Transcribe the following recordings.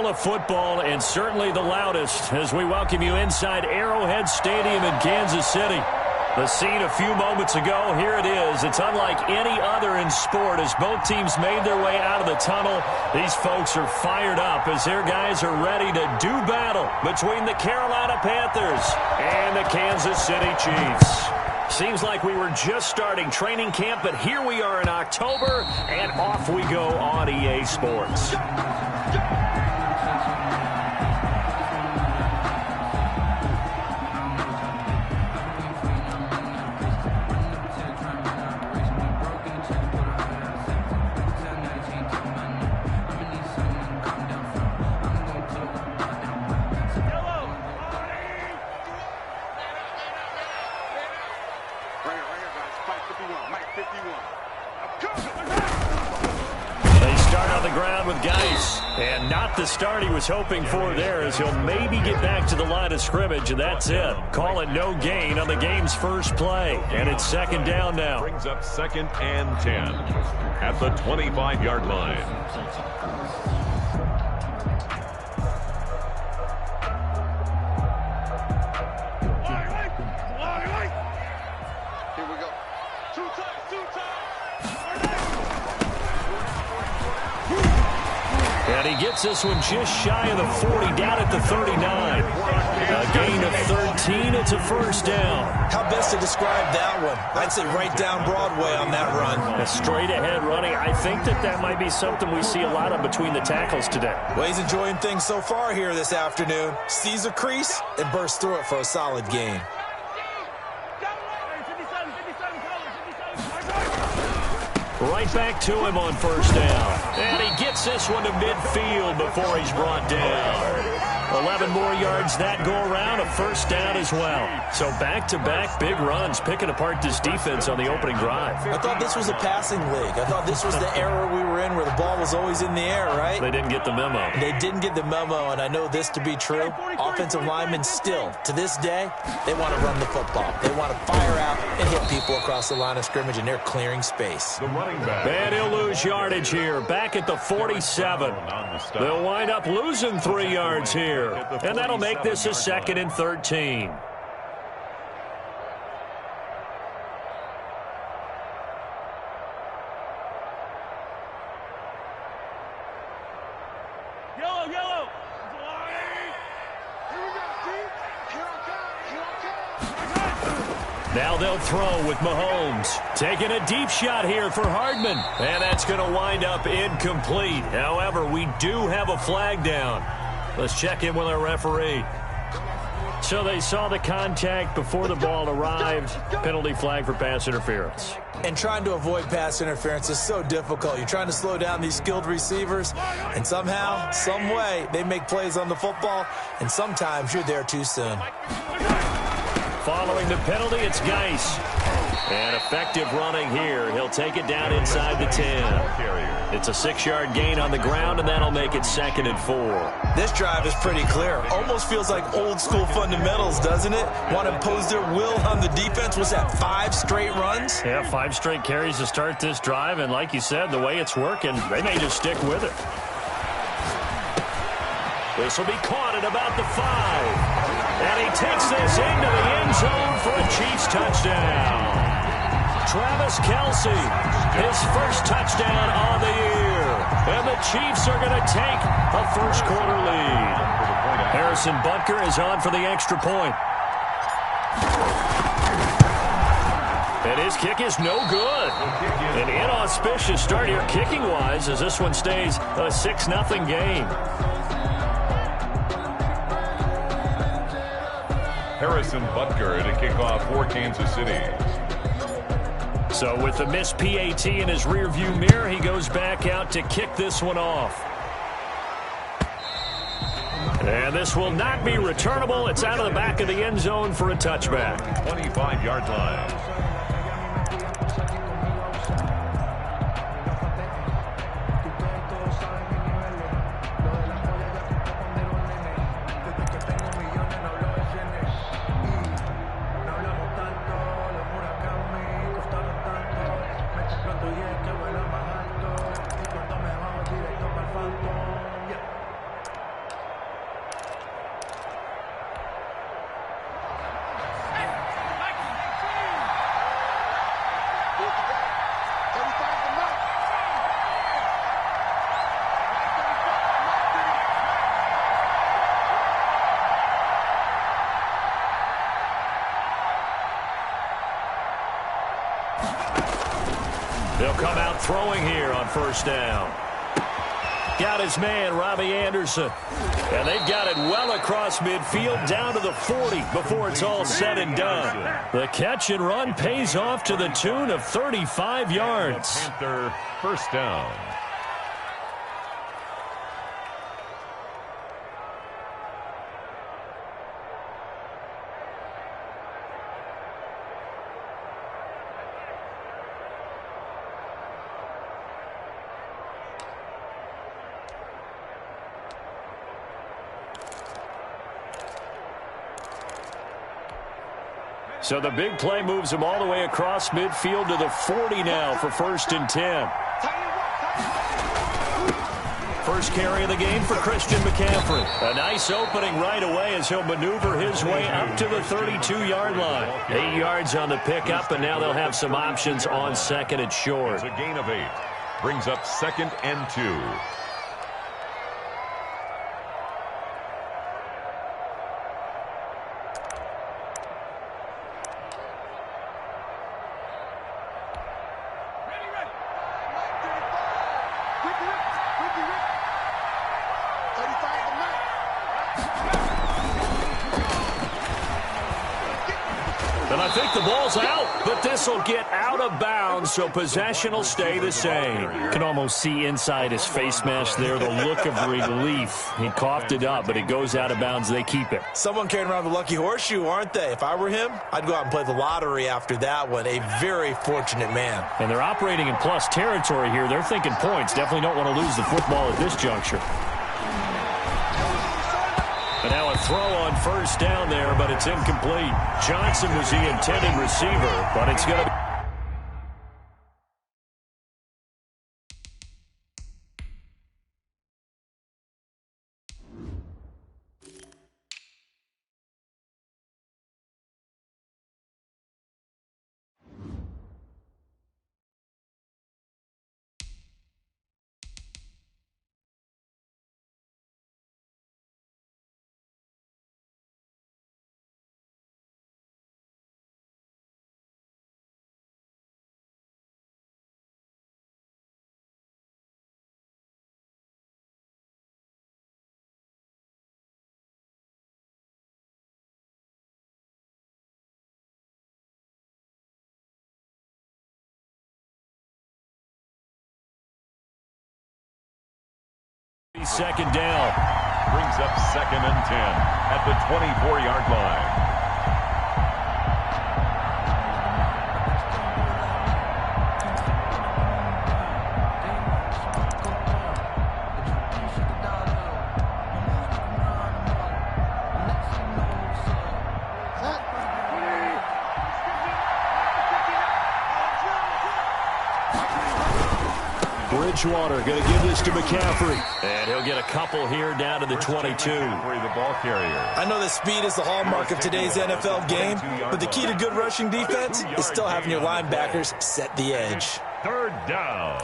smell of football, and certainly the loudest, as we welcome you inside Arrowhead Stadium in Kansas City. The scene a few moments ago, here it is. It's unlike any other in sport as both teams made their way out of the tunnel. These folks are fired up as their guys are ready to do battle between the Carolina Panthers and the Kansas City Chiefs. Seems like we were just starting training camp, but here we are in October, and off we go on EA Sports. And not the start he was hoping for there, as he'll maybe get back to the line of scrimmage, and that's it. Call it no gain on the game's first play, and it's second down now. Brings up 2nd and 10 at the 25-yard line. And he gets this one just shy of the 40, down at the 39. A gain of 13, it's a first down. How best to describe that one? I'd say right down Broadway on that run. A straight-ahead running. I think that might be something we see a lot of between the tackles today. Well, he's enjoying things so far here this afternoon. Sees a crease and bursts through it for a solid gain. Right back to him on first down. And he gets this one to midfield before he's brought down. 11 more yards that go around, a first down as well. So back-to-back big runs, picking apart this defense on the opening drive. I thought this was a passing league. I thought this was the era we were in where the ball was always in the air, right? They didn't get the memo. They didn't get the memo, and I know this to be true. Offensive linemen still, to this day, they want to run the football. They want to fire out and hit people across the line of scrimmage, and they're clearing space. The running back. And he'll lose yardage here, back at the 47. They'll wind up losing 3 yards here. And that'll make this a 2nd and 13. Yellow. Now they'll throw with Mahomes. Taking a deep shot here for Hardman. And that's going to wind up incomplete. However, we do have a flag down. Let's check in with our referee. So they saw the contact before the ball arrived. Penalty flag for pass interference. And trying to avoid pass interference is so difficult. You're trying to slow down these skilled receivers, and somehow, some way, they make plays on the football, and sometimes you're there too soon. Following the penalty, it's Geis. And effective running here. He'll take it down inside the 10. It's a 6-yard gain on the ground, and that'll make it 2nd and 4. This drive is pretty clear. Almost feels like old-school fundamentals, doesn't it? Want to impose their will on the defense. Was that 5 straight runs? Yeah, 5 straight carries to start this drive, and like you said, the way it's working, they may just stick with it. This will be caught at about the 5. And he takes this into the end zone for a Chiefs touchdown. Travis Kelce, his first touchdown on the year. And the Chiefs are going to take a first-quarter lead. Harrison Butker is on for the extra point. And his kick is no good. An inauspicious start here kicking-wise as this one stays a 6-0 game. Harrison Butker to kick off for Kansas City. So with the missed PAT in his rearview mirror, he goes back out to kick this one off. And this will not be returnable. It's out of the back of the end zone for a touchback. 25-yard line. throwing here on first down. Got his man, Robbie Anderson. And they've got it well across midfield down to the 40 before it's all said and done. The catch and run pays off to the tune of 35 yards. Panther first down. So the big play moves him all the way across midfield to the 40 now for 1st and 10. First carry of the game for Christian McCaffrey. A nice opening right away as he'll maneuver his way up to the 32-yard line. 8 yards on the pickup, and now they'll have some options on second and short. It's a gain of 8. Brings up 2nd and 2. And I think the ball's out, but this will get out of bounds, so possession will stay the same. You can almost see inside his face mask there the look of relief. He coughed it up, but it goes out of bounds. They keep it. Someone carrying around the lucky horseshoe, aren't they? If I were him, I'd go out and play the lottery after that one. A very fortunate man. And they're operating in plus territory here. They're thinking points. Definitely don't want to lose the football at this juncture. And now a throw on first down there, but it's incomplete. Johnson was the intended receiver, but it's going to be... Second down. Brings up 2nd and 10 at the 24-yard line. Bridgewater going to give this to McCaffrey. And he'll get a couple here down to the 22. The ball carrier. I know that speed is the hallmark of today's NFL game, but the key to good rushing defense is still having your linebackers set the edge. 3rd down.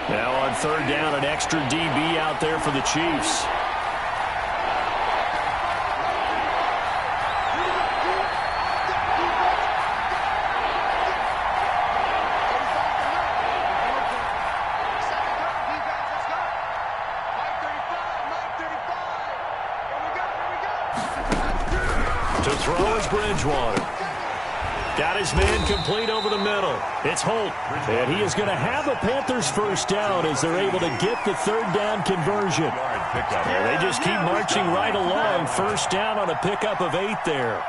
Now on 3rd down, an extra DB out there for the Chiefs. To throw is Bridgewater. Got his man complete over the middle. It's Holt. And he is going to have a Panthers first down as they're able to get the 3rd down conversion. And they just keep marching right along. First down on a pickup of 8 there.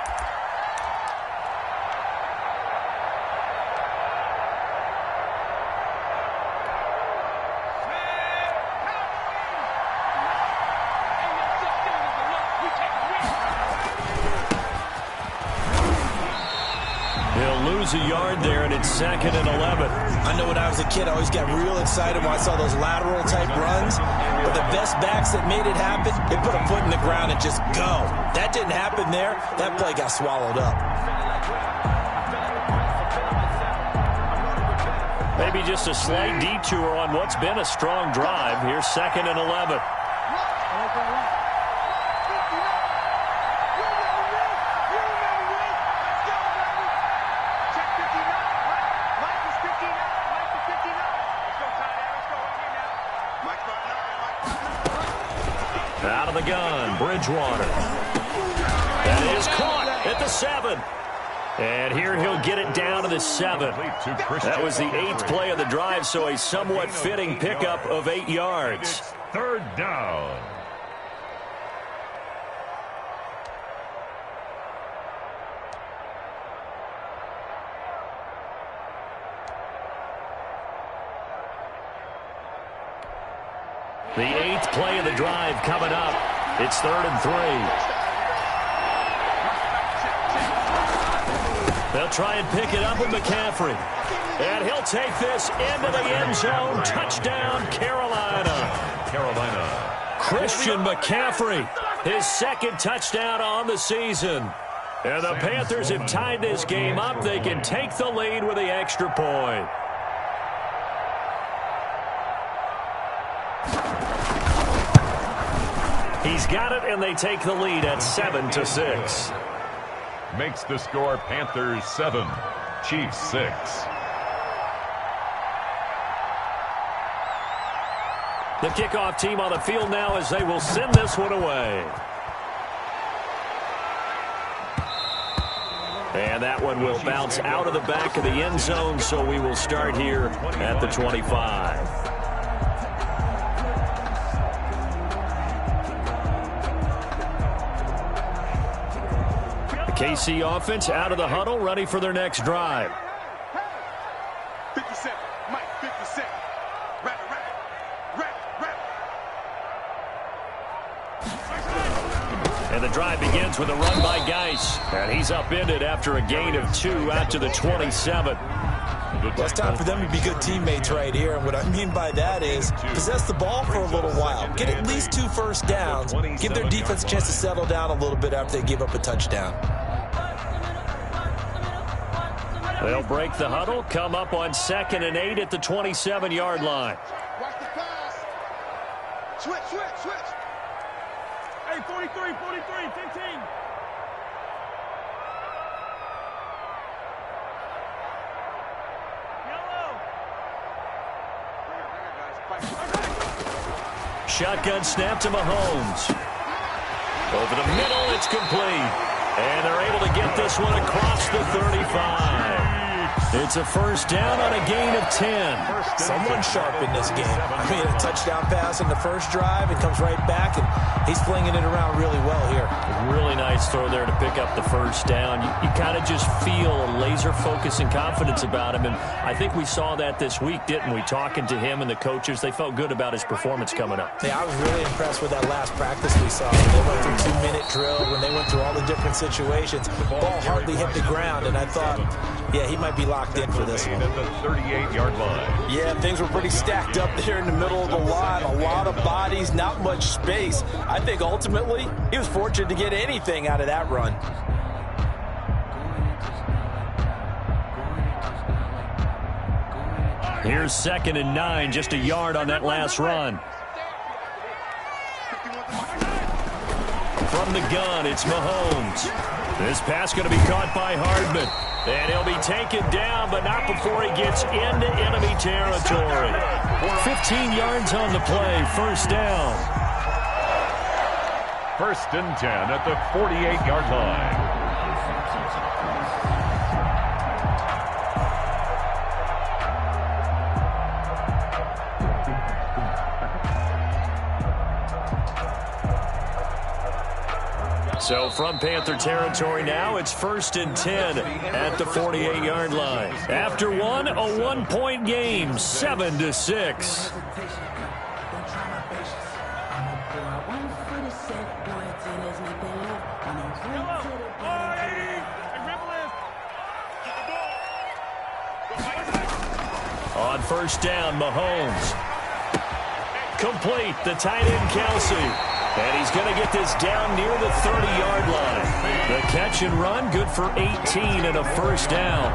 A yard there, and it's 2nd and 11. I know when I was a kid, I always got real excited when I saw those lateral type runs. But the best backs that made it happen, they put a foot in the ground and just go. That didn't happen there. That play got swallowed up. Maybe just a slight detour on what's been a strong drive. Here's 2nd and 11. Out of the gun, Bridgewater. That is caught at the 7. And here he'll get it down to the 7. That was the 8th play of the drive, so a somewhat fitting pickup of 8 yards. Third down. The 8th play of the drive coming up. It's 3rd and 3. They'll try and pick it up with McCaffrey. And he'll take this into the end zone. Touchdown, Carolina. Christian McCaffrey, his 2nd touchdown on the season. And the Panthers have tied this game up. They can take the lead with the extra point. He's got it, and they take the lead at 7-6. Makes the score Panthers 7, Chiefs 6. The kickoff team on the field now as they will send this one away. And that one will bounce out of the back of the end zone, so we will start here at the 25. KC offense out of the huddle, ready for their next drive. 57, Mike, 57. Rap. And the drive begins with a run by Geis. And he's upended after a gain of 2 out to the 27. Well, it's time for them to be good teammates right here. And what I mean by that is possess the ball for a little while. Get at least 2 first downs. Give their defense a chance to settle down a little bit after they give up a touchdown. They'll break the huddle, come up on 2nd and 8 at the 27-yard line. Watch the pass. Switch. Hey, 43, 15. Shotgun snap to Mahomes. Over the middle, it's complete. And they're able to get this one across the 35. It's a first down on a gain of 10. Someone sharp in this game. I mean, a touchdown pass in the first drive. It comes right back, and he's flinging it around really well here. Really nice throw there to pick up the first down. You kind of just feel a laser focus and confidence about him, and I think we saw that this week, didn't we? Talking to him and the coaches, they felt good about his performance coming up. Yeah, I was really impressed with that last practice we saw. When they went through 2-minute drill, when they went through all the different situations, ball hardly hit the ground, and I thought, yeah, he might be locked in for this one. At the 38-yard line. Yeah, things were pretty stacked up there in the middle of the line. A lot of bodies, not much space. I think ultimately he was fortunate to get anything out of that run. Here's 2nd and 9, just a yard on that last run. From the gun, it's Mahomes. This pass going to be caught by Hardman. And he'll be taken down, but not before he gets into enemy territory. 15 yards on the play, first down. 1st and 10 at the 48-yard line. So from Panther territory now, it's 1st and 10 at the 48-yard line. After one, a 1-point game, 7-6. On first down, Mahomes. Complete, the tight end, Kelsey. And he's going to get this down near the 30-yard line. The catch and run, good for 18 and a first down.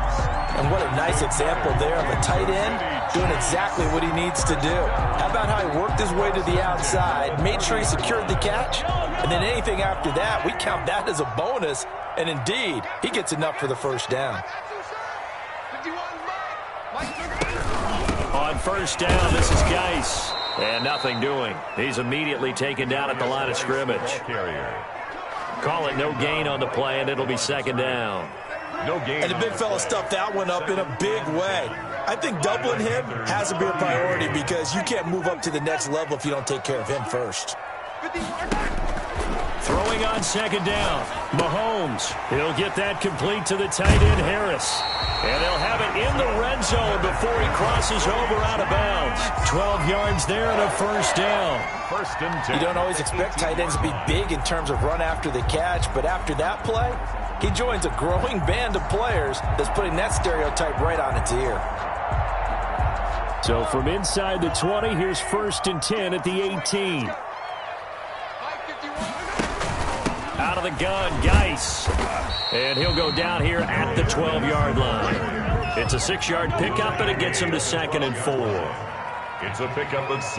And what a nice example there of a tight end doing exactly what he needs to do. How about how he worked his way to the outside, made sure he secured the catch, and then anything after that, we count that as a bonus. And indeed, he gets enough for the first down. On first down, this is Geis. And nothing doing. He's immediately taken down at the line of scrimmage. Call it no gain on the play, and it'll be second down. No gain. And the big fella stuffed that one up in a big way. I think doubling him has to be a priority because you can't move up to the next level if you don't take care of him first. Throwing on second down. Mahomes. He'll get that complete to the tight end, Harris. And they'll have it in the red zone before he crosses over out of bounds. 12 yards there and a first down. First and 10. You don't always expect tight ends to be big in terms of run after the catch, but after that play, he joins a growing band of players that's putting that stereotype right on its ear. So from inside the 20, here's first and 10 at the 18. Out of the gun, Geis. And he'll go down here at the 12-yard line. It's a 6-yard pickup, and it gets him to second and 4. It's a pickup of 6.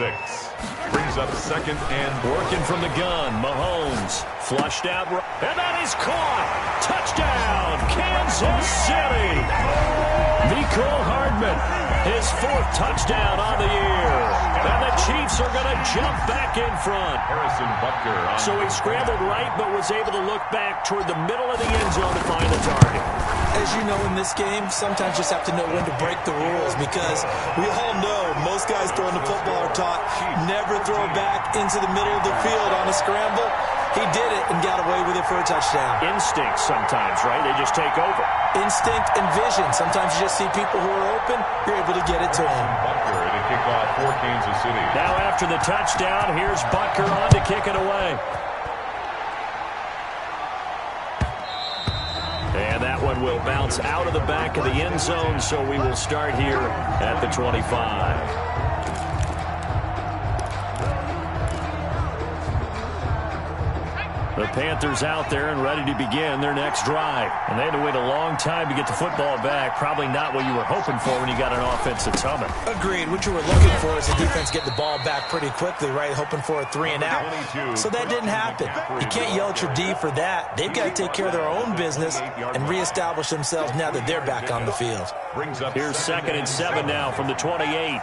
Brings up second and working from the gun. Mahomes flushed out, and that is caught. Touchdown, Kansas City. Mecole Hardman, his 4th touchdown on the year. And the Chiefs are going to jump back in front. Harrison Butker. So he scrambled right, but was able to look back toward the middle of the end zone to find the target. As you know, in this game, sometimes you just have to know when to break the rules because we all know most guys throwing the football are taught never throw back into the middle of the field on a scramble. He did it and got away with it for a touchdown. Instinct sometimes, right? They just take over. Instinct and vision. Sometimes you just see people who are open, you're able to get it to them. Butker to kick off for Kansas City. Now after the touchdown, here's Butker on to kick it away. And that one will bounce out of the back of the end zone, so we will start here at the 25. The Panthers out there and ready to begin their next drive. And they had to wait a long time to get the football back. Probably not what you were hoping for when you got an offense that's humming. Agreed. What you were looking for is the defense get the ball back pretty quickly, right? Hoping for a 3 and out. So that didn't happen. You can't yell at your D for that. They've got to take care of their own business and reestablish themselves now that they're back on the field. Here's second and 7 now from the 28.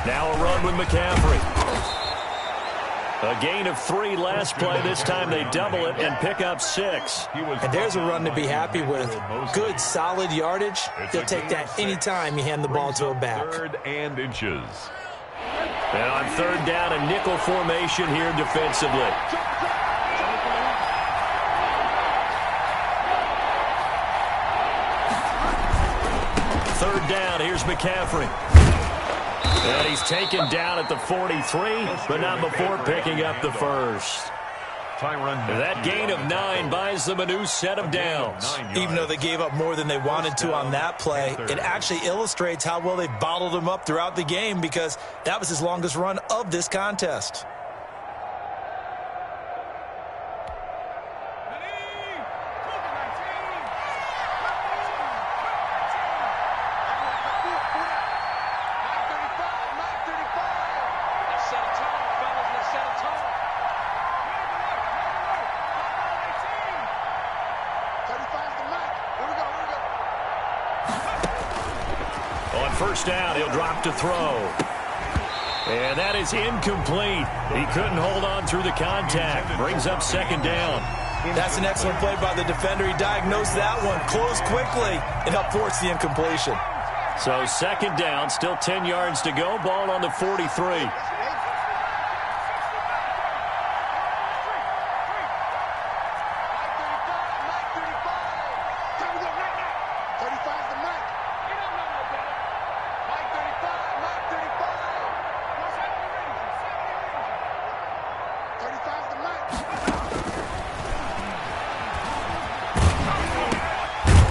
Now a run with McCaffrey. A gain of 3 last play. This time they double it and pick up 6. And there's a run to be happy with. Good, solid yardage. They'll take that anytime you hand the ball to a back. 3rd and inches. And on 3rd down, a nickel formation here defensively. Third down, here's McCaffrey. And he's taken down at the 43, but not before picking up the first. That gain of 9 buys them a new set of downs. Even though they gave up more than they wanted to on that play, it actually illustrates how well they bottled him up throughout the game because that was his longest run of this contest. First down, he'll drop to throw. And that is incomplete. He couldn't hold on through the contact. Brings up second down. That's an excellent play by the defender. He diagnosed that one, closed quickly, and helped force the incompletion. So second down, still 10 yards to go. Ball on the 43.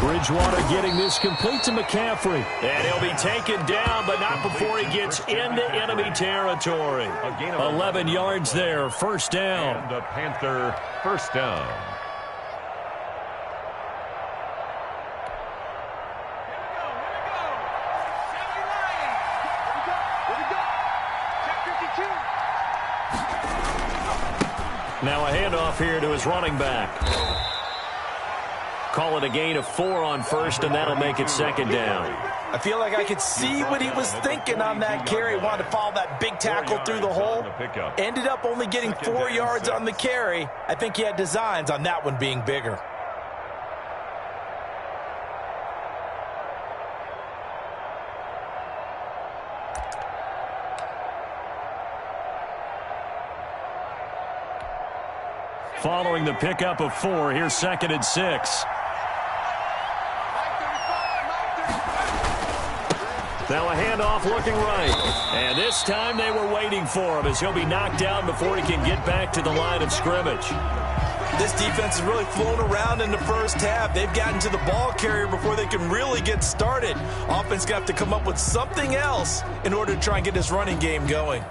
Bridgewater getting this complete to McCaffrey. And he'll be taken down, but not before he gets into enemy territory. 11 yards there, first down. And the Panther first down. Now a handoff here to his running back. Call it a gain of 4 on first, and that'll make it second down. I feel like I could see what he was thinking on that carry. Wanted to follow that big tackle through the hole. Ended up only getting 4 yards on the carry. I think he had designs on that one being bigger. Following the pickup of 4, here's 2nd and 6. Now a handoff looking right. And this time they were waiting for him as he'll be knocked down before he can get back to the line of scrimmage. This defense has really flown around in the first half. They've gotten to the ball carrier before they can really get started. Offense got to come up with something else in order to try and get this running game going.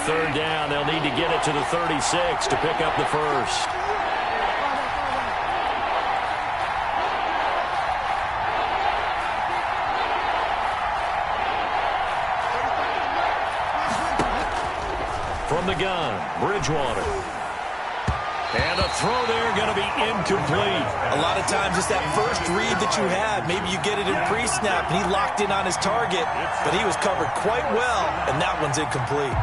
Third down, they'll need to get it to the 36 to pick up the first. From the gun, Bridgewater. And a throw there going to be incomplete. A lot of times it's that first read that you have. Maybe you get it in pre-snap, and he locked in on his target, but he was covered quite well, and that one's incomplete.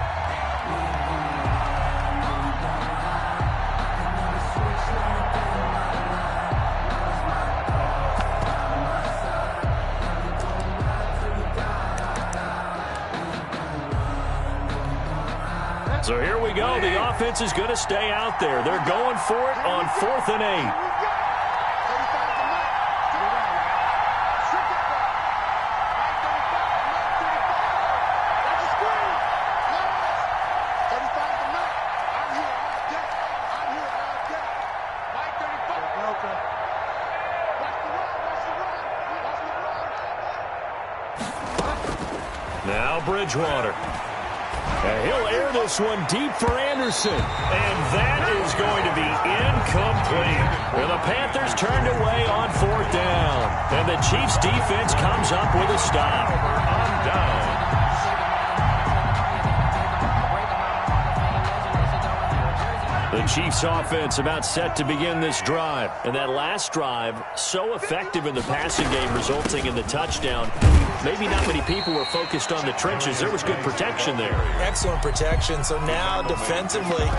So here we go. The offense is going to stay out there. They're going for it on 4th and 8. Now Bridgewater. And he'll air this one deep for Anderson. And that is going to be incomplete. And the Panthers turned away on 4th down. And the Chiefs defense comes up with a stop. On down. The Chiefs offense about set to begin this drive. And that last drive, so effective in the passing game, resulting in the touchdown. Maybe not many people were focused on the trenches. There was good protection there. Excellent protection. So now defensively,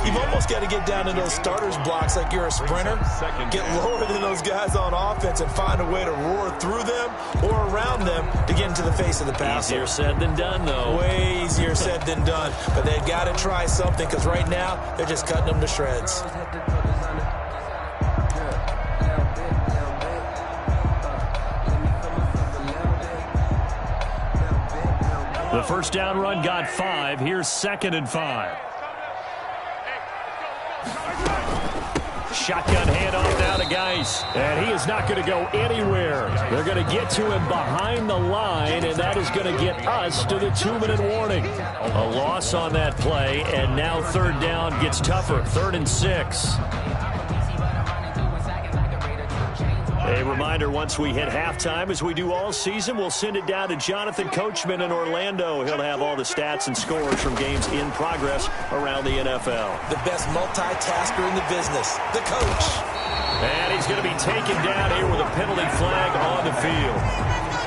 you've almost got to get down to those starters blocks like you're a sprinter. Get lower than those guys on offense and find a way to roar through them or around them to get into the face of the passer. Easier said than done, though. Way easier said than done. But they've got to try something because right now they're just cutting them to shreds. The first down run got 5. Here's 2nd and 5. Shotgun handoff now to Geis. And he is not going to go anywhere. They're going to get to him behind the line, and that is going to get us to the 2-minute warning. A loss on that play, and now 3rd down gets tougher. 3rd and 6. A reminder, once we hit halftime, as we do all season, we'll send it down to Jonathan Coachman in Orlando. He'll have all the stats and scores from games in progress around the NFL. The best multitasker in the business, the coach. And he's going to be taken down here with a penalty flag on the field.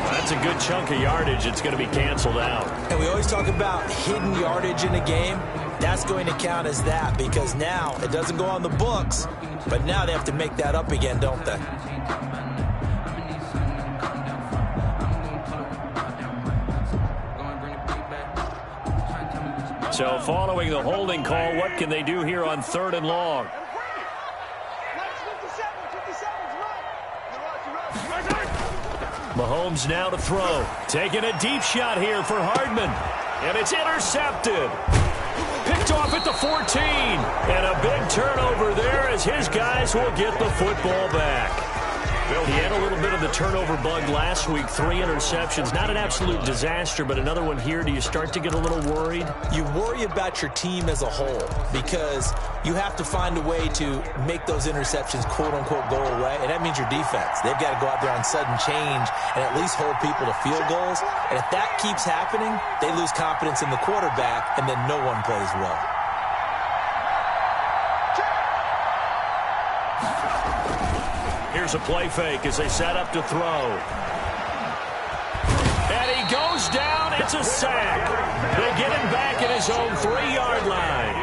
That's a good chunk of yardage. It's going to be canceled out. And we always talk about hidden yardage in a game. That's going to count as that because now it doesn't go on the books, but now they have to make that up again, don't they? So following the holding call, what can they do here on 3rd and long? Mahomes now to throw. Taking a deep shot here for Hardman. And it's intercepted. Picked off at the 14. And a big turnover there as his guys will get the football back. He had a little bit of the turnover bug last week, 3 interceptions. Not an absolute disaster, but another one here. Do you start to get a little worried? You worry about your team as a whole because you have to find a way to make those interceptions, quote-unquote, go away, and that means your defense. They've got to go out there on sudden change and at least hold people to field goals, and if that keeps happening, they lose confidence in the quarterback, and then no one plays well. Here's a play fake as they set up to throw. And he goes down. It's a sack. They get him back at his own 3-yard line.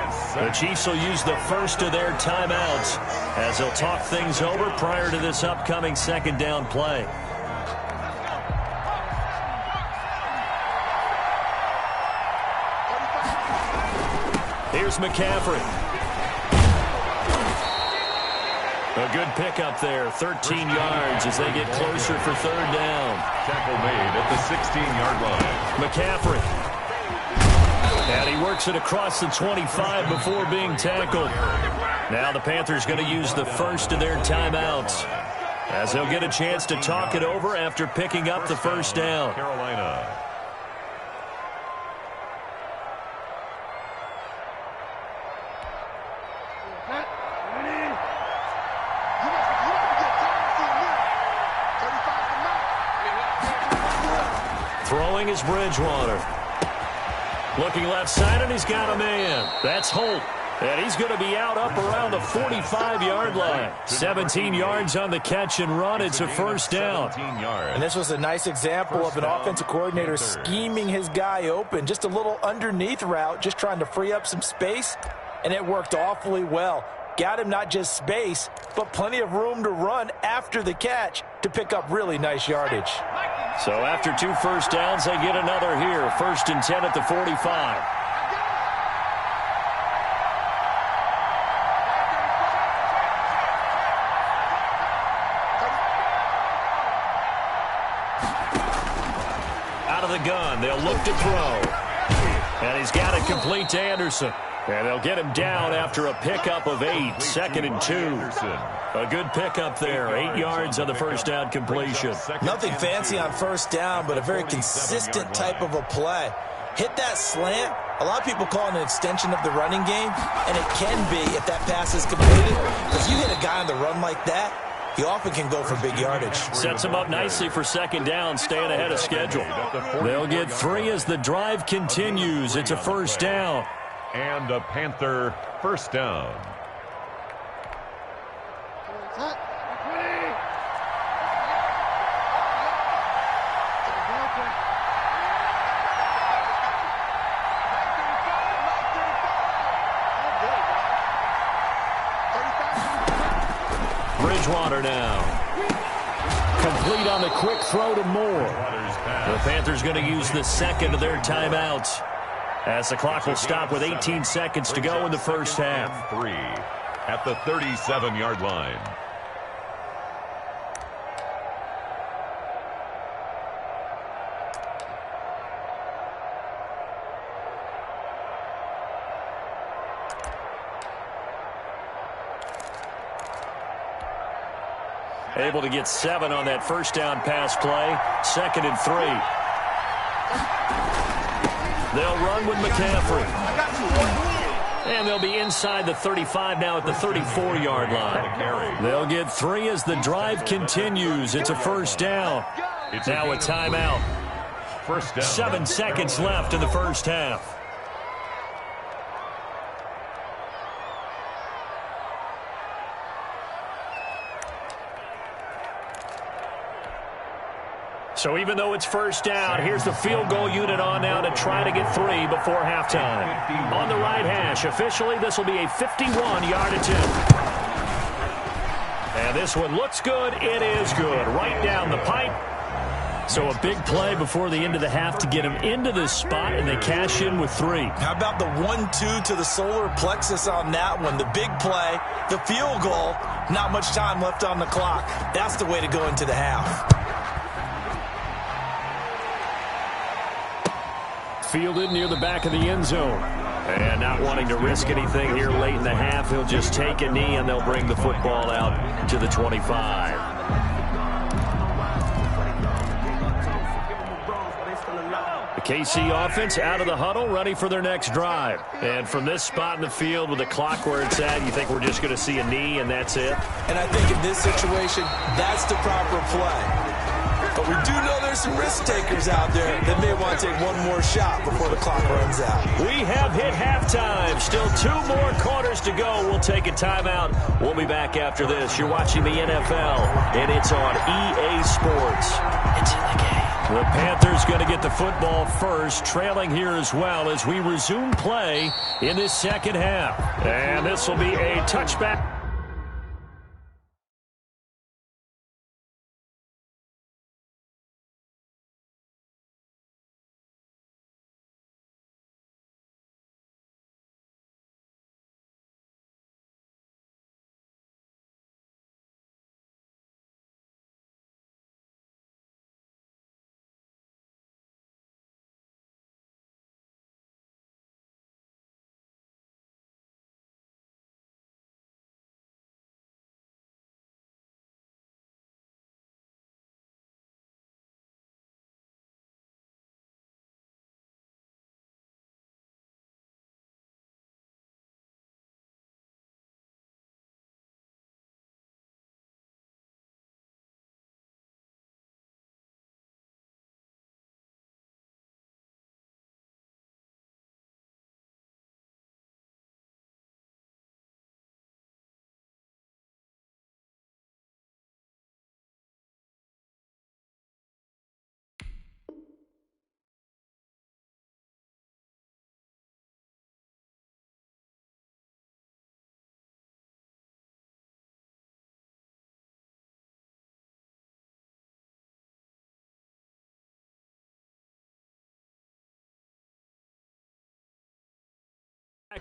The Chiefs will use the first of their timeouts as they'll talk things over prior to this upcoming second down play. Here's McCaffrey. A good pickup there, 13 yards as they get closer for third down. Tackle made at the 16-yard line. McCaffrey. And he works it across the 25 before being tackled. Now the Panthers going to use the first of their timeouts as they'll get a chance to talk it over after picking up the first down. Carolina. Throwing is Bridgewater. Looking left side, and he's got a man. That's Holt. And he's going to be out up around the 45-yard line. 17 yards on the catch and run. It's a first down. And this was a nice example of an offensive coordinator scheming his guy open. Just a little underneath route, just trying to free up some space, and it worked awfully well. Got him not just space, but plenty of room to run after the catch to pick up really nice yardage. So after 2 first downs, they get another here. 1st and 10 at the 45. Out of the gun, they'll look to throw. And he's got it complete to Anderson. And they'll get him down after a pickup of 8. 2nd and 2. A good pickup there. 8 yards on the first down completion. Nothing fancy on first down, but a very consistent type of a play. Hit that slant. A lot of people call it an extension of the running game, and it can be if that pass is completed. If you hit a guy on the run like that, he often can go for big yardage. Sets him up nicely for second down, staying ahead of schedule. They'll get 3 as the drive continues. It's a first down. And a Panther first down. Bridgewater now. Complete on the quick throw to Moore. The Panthers going to use the second of their timeouts, as the clock will stop with 18 seconds to go in the first half. 3 at the 37-yard line. Able to get 7 on that first down pass play. 2nd and 3. They'll run with McCaffrey. And they'll be inside the 35 now at the 34-yard line. They'll get 3 as the drive continues. It's a first down. Now a timeout. 7 seconds left in the first half. So even though it's first down, here's the field goal unit on now to try to get 3 before halftime. On the right hash, officially, this will be a 51-yard attempt. And this one looks good. It is good. Right down the pipe. So a big play before the end of the half to get him into this spot, and they cash in with 3. How about the 1-2 to the solar plexus on that one? The big play, the field goal, not much time left on the clock. That's the way to go into the half. Fielded near the back of the end zone. And not wanting to risk anything here late in the half, he'll just take a knee, and they'll bring the football out to the 25. KC offense out of the huddle, ready for their next drive. And from this spot in the field with the clock where it's at, you think we're just going to see a knee and that's it? And I think in this situation, that's the proper play. But we do know there's some risk takers out there that may want to take one more shot before the clock runs out. We have hit halftime. Still 2 more quarters to go. We'll take a timeout. We'll be back after this. You're watching the NFL, and it's on EA Sports. It's in the game. The Panthers going to get the football first, trailing here as well as we resume play in this second half. And this will be a touchback.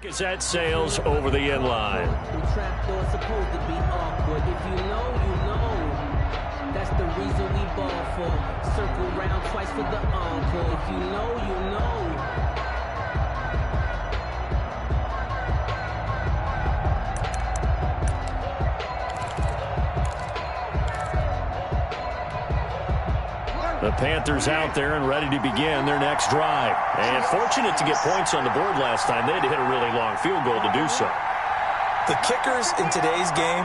As that sails over the end line. Trapdoor's supposed to be awkward. If you know, you know. That's the reason we ball for. Circle round twice for the encore. If you know, you know. The Panthers out there and ready to begin their next drive. And fortunate to get points on the board last time. They had to hit a really long field goal to do so. The kickers in today's game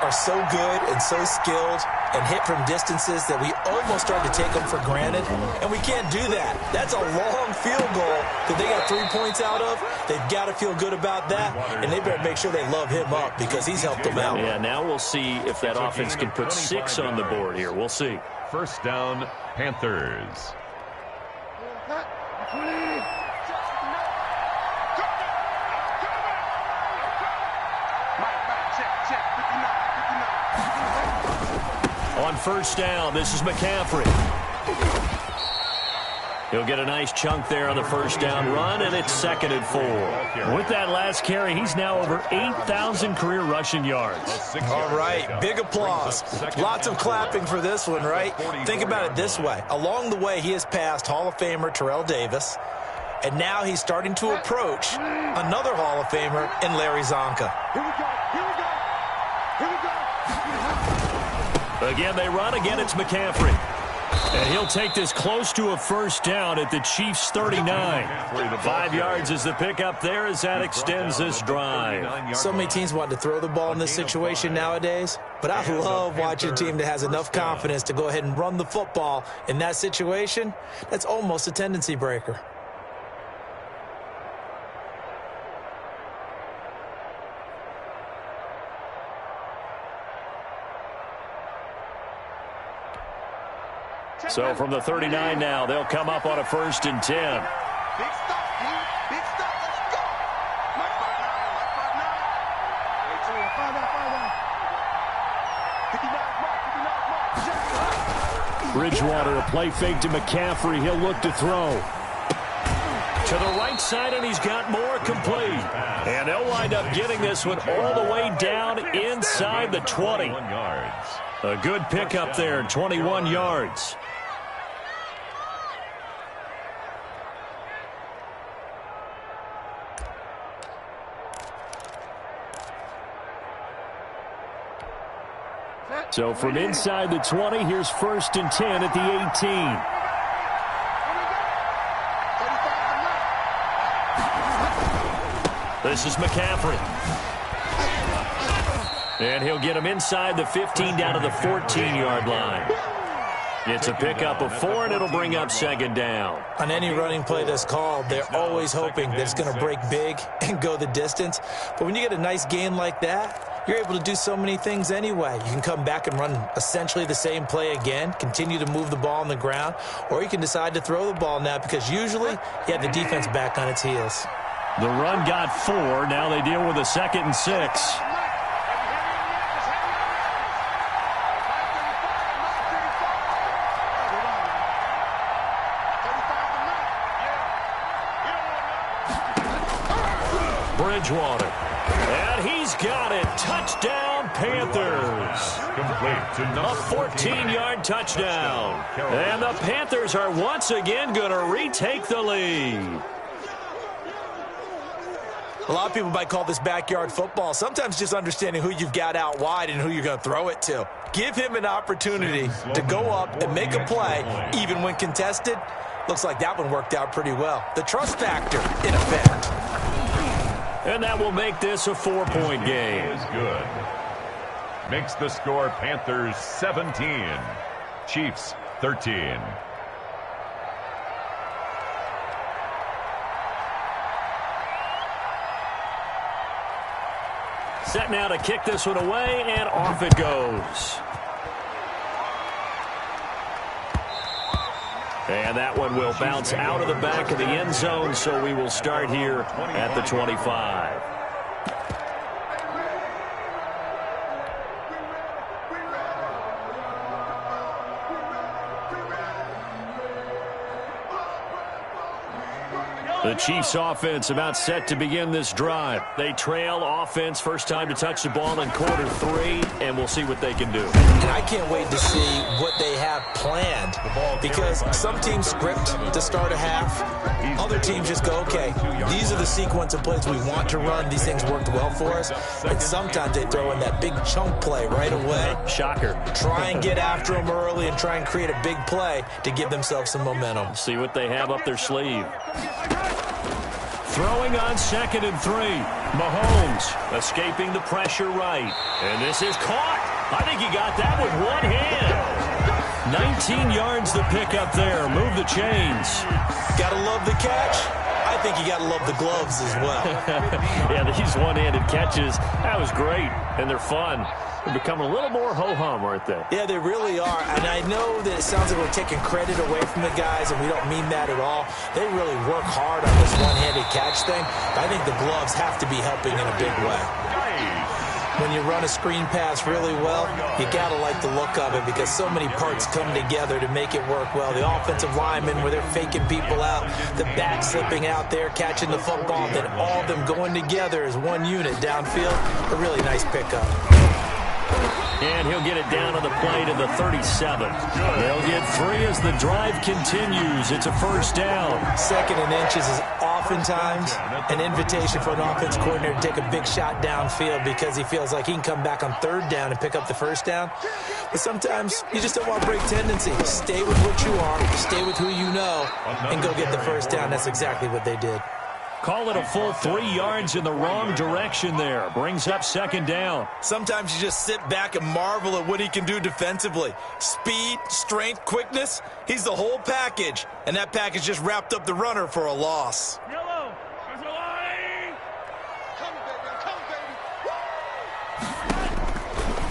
are so good and so skilled and hit from distances that we almost start to take them for granted. And we can't do that. That's a long field goal that they got 3 points out of. They've got to feel good about that. And they better make sure they love him up because he's helped them out. Yeah, now we'll see if that offense can put 6 on the board here. We'll see. First down, Panthers. On first down, this is McCaffrey. He'll get a nice chunk there on the first down run, and it's 2nd and 4. With that last carry, he's now over 8,000 career rushing yards. All right, big applause. Lots of clapping for this one, right? Think about it this way. Along the way, he has passed Hall of Famer Terrell Davis, and now he's starting to approach another Hall of Famer in Larry Zonka. Here we go. Here we go. Here we go. Again, they run. Again, it's McCaffrey. And he'll take this close to a first down at the Chiefs' 39. 5 yards is the pickup there as that extends this drive. So many teams want to throw the ball in this situation nowadays, but I love watching a team that has enough confidence to go ahead and run the football in that situation. That's almost a tendency breaker. So from the 39 now, they'll come up on a 1st and 10. Big stop, man. Big stop. Let's go. Mike 5'9", 59. Bridgewater, a play fake to McCaffrey. He'll look to throw. To the right side, and he's got more complete. And they'll wind up getting this one all the way down inside the 20. A good pickup there, 21 yards. So from inside the 20, here's 1st and 10 at the 18. This is McCaffrey. And he'll get him inside the 15 down to the 14-yard line. It's a pickup of 4, and it'll bring up second down. On any running play that's called, they're always hoping that it's going to break big and go the distance. But when you get a nice gain like that, you're able to do so many things anyway. You can come back and run essentially the same play again, continue to move the ball on the ground, or you can decide to throw the ball now because usually you have the defense back on its heels. The run got 4. Now they deal with a 2nd and 6. Bridgewater. And he's got it. Touchdown, Panthers. A 14-yard touchdown. And the Panthers are once again going to retake the lead. A lot of people might call this backyard football. Sometimes just understanding who you've got out wide and who you're going to throw it to. Give him an opportunity to go up and make a play, even when contested. Looks like that one worked out pretty well. The trust factor, in effect. And that will make this a 4-point game. Is good. Makes the score Panthers 17, Chiefs 13. Set now to kick this one away, and off it goes. And that one will bounce out of the back of the end zone, so we will start here at the 25. The Chiefs offense about set to begin this drive. They trail offense, first time to touch the ball in quarter 3, and we'll see what they can do. And I can't wait to see what they have planned, because some teams script to start a half. Other teams just go, okay, these are the sequence of plays we want to run. These things worked well for us. And sometimes they throw in that big chunk play right away. Shocker. Try and get after them early and try and create a big play to give themselves some momentum. See what they have up their sleeve. Throwing on 2nd and 3. Mahomes escaping the pressure right. And this is caught. I think he got that with one hand. 19 yards to pick up there. Move the chains. Gotta love the catch. I think you gotta love the gloves as well. Yeah, these one-handed catches, that was great. And they're fun. They're becoming a little more ho-hum, aren't they? Yeah, they really are. And I know that it sounds like we're taking credit away from the guys, and we don't mean that at all. They really work hard on this one-handed catch thing. I think the gloves have to be helping in a big way. When you run a screen pass really well, you got to like the look of it because so many parts come together to make it work well. The offensive linemen, where they're faking people out, the back slipping out there, catching the football, then all of them going together as one unit downfield. A really nice pickup. And he'll get it down on the play to the 37. They'll get 3 as the drive continues. It's a first down. 2nd and inches is oftentimes an invitation for an offense coordinator to take a big shot downfield because he feels like he can come back on 3rd down and pick up the first down. But sometimes you just don't want to break tendency. Stay with what you are, stay with who you know, and go get the first down. That's exactly what they did. Call it a full 3 yards in the wrong direction there. Brings up 2nd down. Sometimes you just sit back and marvel at what he can do defensively. Speed, strength, quickness, he's the whole package. And that package just wrapped up the runner for a loss. Yellow, there's a line. Come, baby, come, baby.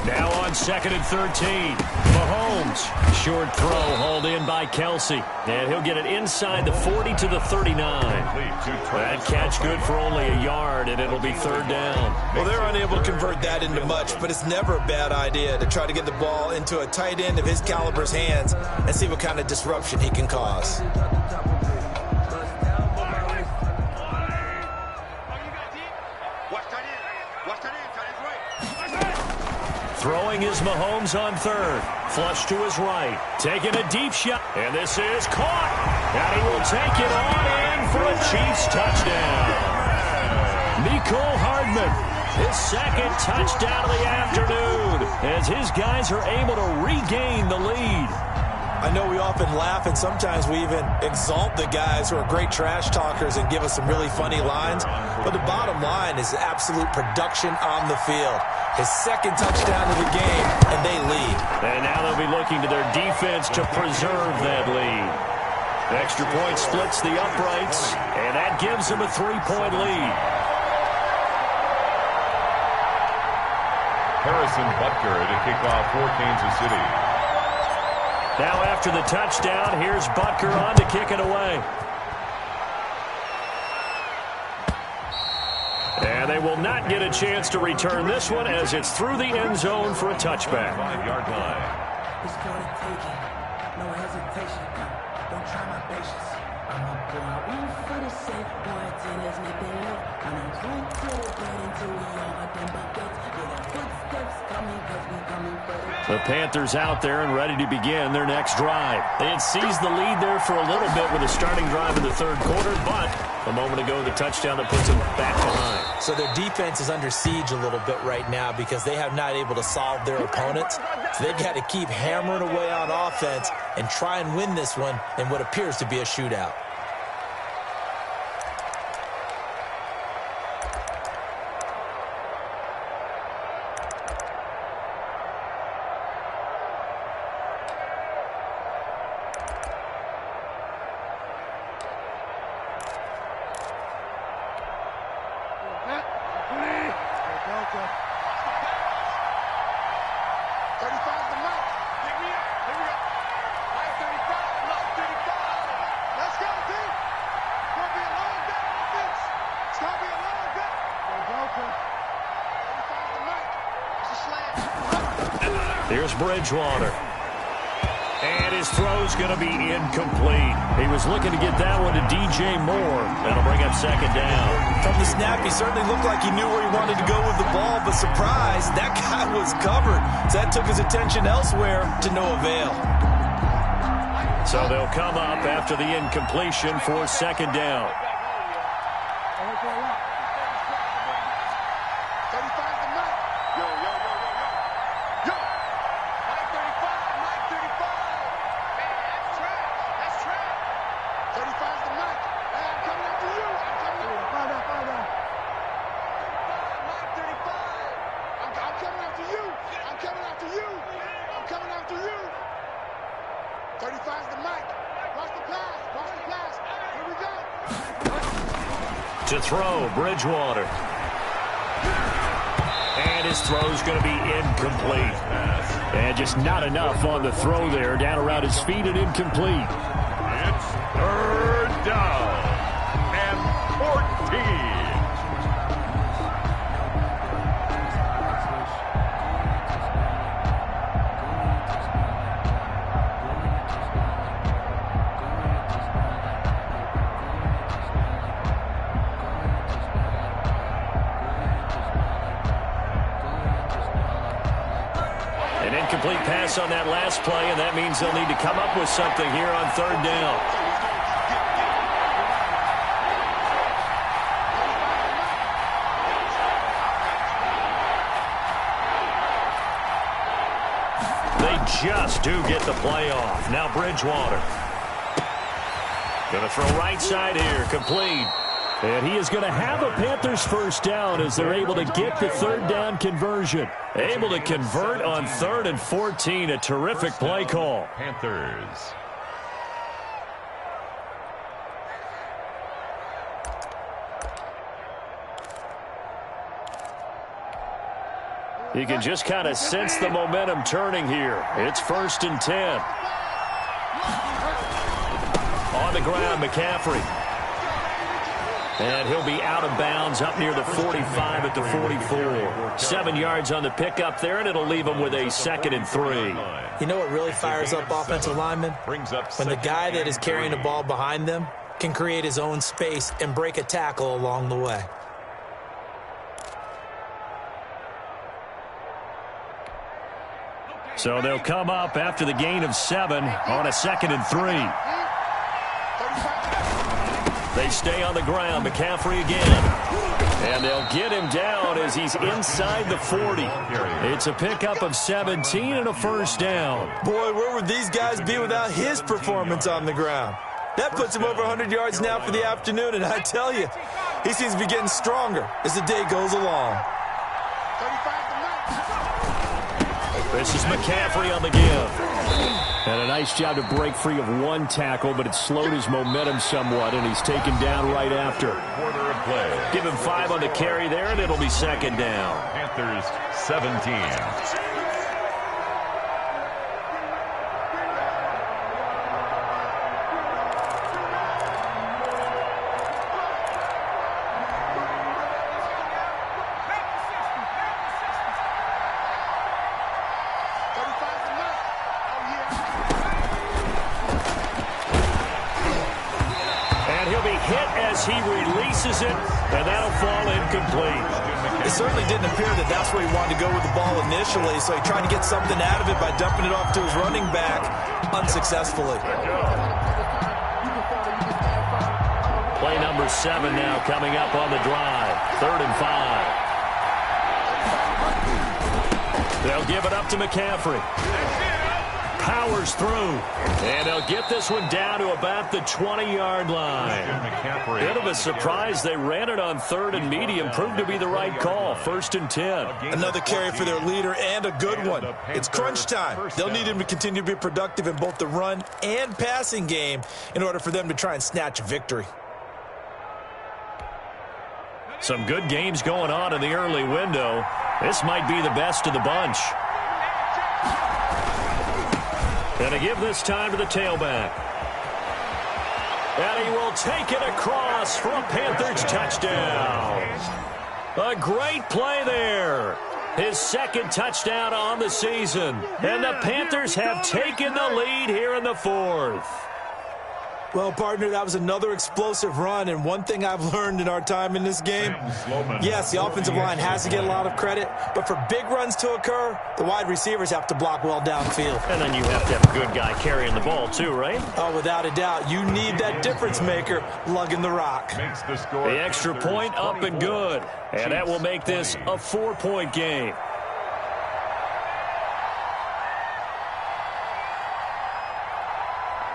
Now on 2nd and 13. Mahomes. Short throw hauled in by Kelsey. And he'll get it inside the 40 to the 39. That catch good for only a yard, and it'll be 3rd down. Well, they're unable to convert that into much, but it's never a bad idea to try to get the ball into a tight end of his caliber's hands and see what kind of disruption he can cause. Throwing is Mahomes on 3rd. Flush to his right. Taking a deep shot. And this is caught. And he will take it on in for a Chiefs touchdown. Mecole Hardman, his 2nd touchdown of the afternoon, as his guys are able to regain the lead. I know we often laugh, and sometimes we even exalt the guys who are great trash talkers and give us some really funny lines. But the bottom line is absolute production on the field. His second touchdown of the game, and they lead. And now they'll be looking to their defense to preserve that lead. Extra point splits the uprights, and that gives them a 3-point lead. Harrison Butker to kick off for Kansas City. Now after the touchdown, here's Butker on to kick it away. And they will not get a chance to return this one as it's through the end zone for a touchback. 5-yard line. It's called a taking. No hesitation. Don't try my patience. I'm up to my one for the safe boy till there's nothing left. And I'm going to get until we all got them buckets. Yeah, the footsteps coming cause we coming for the Panthers out there and ready to begin their next drive. They had seized the lead there for a little bit with a starting drive in the third quarter, but a moment ago the touchdown that puts them back behind. So their defense is under siege a little bit right now because they have not able to solve their opponents. So they've got to keep hammering away on offense and try and win this one in what appears to be a shootout. Here's Bridgewater. And his throw's going to be incomplete. He was looking to get that one to DJ Moore. That'll bring up second down. From the snap, he certainly looked like he knew where he wanted to go with the ball, but surprise, that guy was covered. So that took his attention elsewhere to no avail. So they'll come up after the incompletion for second down. To throw, Bridgewater. And his throw's going to be incomplete. And just not enough on the throw there. Down around his feet and incomplete. It's third down and 14. Incomplete pass on that last play, and that means they'll need to come up with something here on third down. They just do get the play off. Now Bridgewater. Going to throw right side here, complete. And he is going to have a Panthers first down as they're able to get the third down conversion. Able to convert on 3rd and 14. A terrific play call. Panthers. You can just kind of sense the momentum turning here. It's 1st and 10. On the ground, McCaffrey. And he'll be out of bounds up near the 45 at the 44. 7 yards on the pickup there, and it'll leave him with a 2nd and 3. You know what really fires up offensive linemen? When the guy that is carrying the ball behind them can create his own space and break a tackle along the way. So they'll come up after the gain of 7 on a 2nd and 3. They stay on the ground. McCaffrey again. And they'll get him down as he's inside the 40. It's a pickup of 17 and a first down. Boy, where would these guys be without his performance on the ground? That puts him over 100 yards now for the afternoon, and I tell you, he seems to be getting stronger as the day goes along. This is McCaffrey on the give. And a nice job to break free of one tackle, but it slowed his momentum somewhat, and he's taken down right after. Quarter of play. Give him 5 on the carry there, and it'll be second down. Panthers 17. He releases it, and that'll fall incomplete. It certainly didn't appear that that's where he wanted to go with the ball initially, so he tried to get something out of it by dumping it off to his running back unsuccessfully. Play number 7 now coming up on the drive. 3rd and 5. They'll give it up to McCaffrey. Powers through. And they'll get this one down to about the 20-yard line. Bit of a surprise. They ran it on 3rd and medium. Proved to be the right call. 1st and 10. Another carry for their leader and a good one. It's crunch time. They'll need him to continue to be productive in both the run and passing game in order for them to try and snatch a victory. Some good games going on in the early window. This might be the best of the bunch. And to give this time to the tailback. And he will take it across for a Panthers touchdown. A great play there. His 2nd touchdown on the season. And the Panthers have taken the lead here in the 4th. Well, partner, that was another explosive run, and one thing I've learned in our time in this game, yes, the offensive line has to get a lot of credit, but for big runs to occur, the wide receivers have to block well downfield. And then you have to have a good guy carrying the ball too, right? Oh, without a doubt. You need that difference maker lugging the rock. The extra point up and good, and that will make this a 4-point game.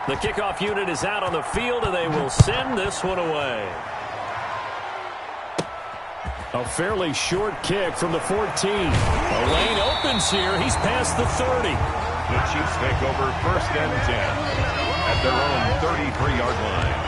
The kickoff unit is out on the field, and they will send this one away. A fairly short kick from the 14. A lane opens here. He's past the 30. The Chiefs take over 1st and 10 at their own 33-yard line.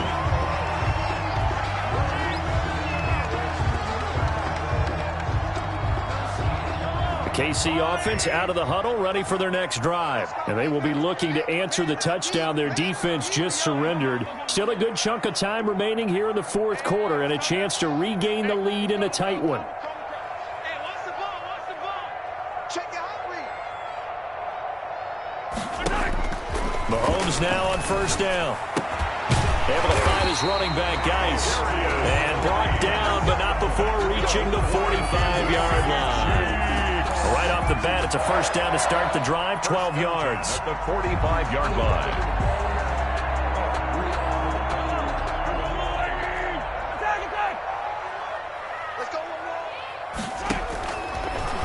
KC offense out of the huddle, ready for their next drive. And they will be looking to answer the touchdown their defense just surrendered. Still a good chunk of time remaining here in the 4th quarter and a chance to regain the lead in a tight one. Hey, watch the ball, watch the ball. Check your hot read. Mahomes now on 1st down. Able to find his running back, Geis. And brought down, but not before reaching the 45-yard line. Right off the bat, it's a 1st down to start the drive, 12 yards. At the 45-yard line.